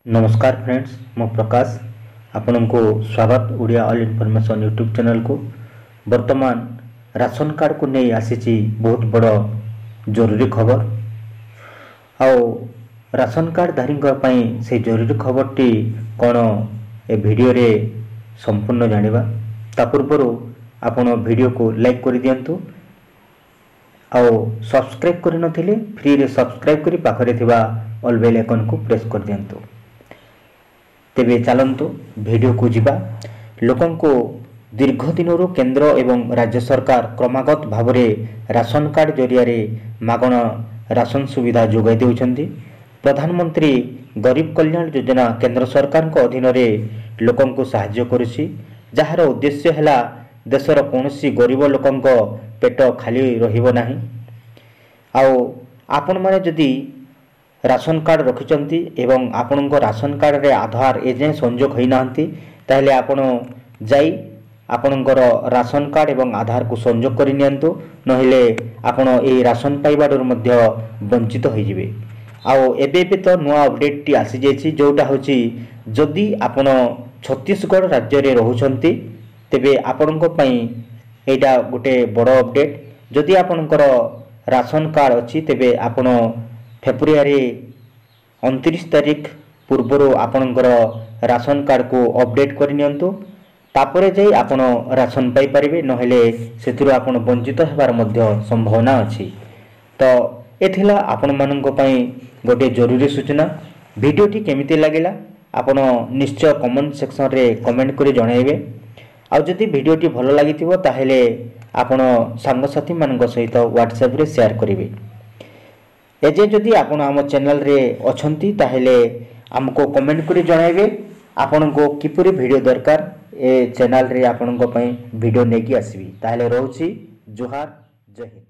नमस्कार फ्रेंड्स, मो प्रकाश आपण को स्वागत Odia all information YouTube channel को। वर्तमान राशन कार्ड को नहीं आसी बहुत बड़ जरूरी खबर। आओ राशन कार्ड धारी से जरूरी खबर टी कौन ए वीडियो रे संपूर्ण जानिबा। ता पूर्व आपण वीडियो को लाइक कर दियंतु। आओ सब्सक्राइब करि नथिले फ्री रे सब्सक्राइब करी पाखरे थिबा ऑल बेल आइकन को प्रेस कर दियंतु। तेबे चलतु वीडियो को जीवा। लोकन को दीर्घ दिन केंद्र एवं राज्य सरकार क्रमागत भाव राशन कार्ड जरिया मागणा राशन सुविधा जोगाई देउछंती। प्रधानमंत्री गरीब कल्याण योजना केंद्र सरकार को अधीन रे लोकन को सहाय्य करुछि, जार उद्देश्य है देशर कौनसी गरीब लोकन को पेट खाली रहिबो नाही। आओ आपण माने जदि राशन कार्ड रखिचंती एवं आपण को राशन कार्ड रे आधार एजे संजोग होई नांती, ताहले आपण जाई आपणकर राशन कार्ड एवं आधार को संजोग करि नियंतु, नहिले आपण ए राशन पाइबाडर मध्य वंचित होई जिवे। आओ एबे तो नुआ अपडेट टी आसी जेछि, जोटा होछि जदि आपण छत्तीसगढ़ राज्य रे रहुचंती तेबे आपणको पई एटा गोटे बड़ अपडेट। जदि आपणकर राशन कार्ड अछि तेबे आपण फेब्रुआरी 29 तारीख पूर्वर आपणकर राशन कार्ड को अपडेट कर नियंतु, तापरे जाई आपण राशन पाई परिबे, नहेले सेथिरो आपण वंचित हेबार मध्य संभावना अछि। तो एथिला आपण माननको पई गोटे जरूरी सूचना। वीडियोटी केमिति लागिला आपण निश्चय कमेंट सेक्शन रे कमेंट करी जणाइबे। आ जदि वीडियोटी भलो लागिथिबो ताहेले आपण संगसाथी माननक सहित व्हाट्सएप रे शेयर करिवे। एजे जदि आपण आम चैनल रे अछंती ताहेले हमको कमेंट करी जणाइबे आपण को किपरि वीडियो दरकार ए चैनल रे आपण को पई वीडियो नेकी आसीबी। ताहेले रहउची जोहार, जय हिंद।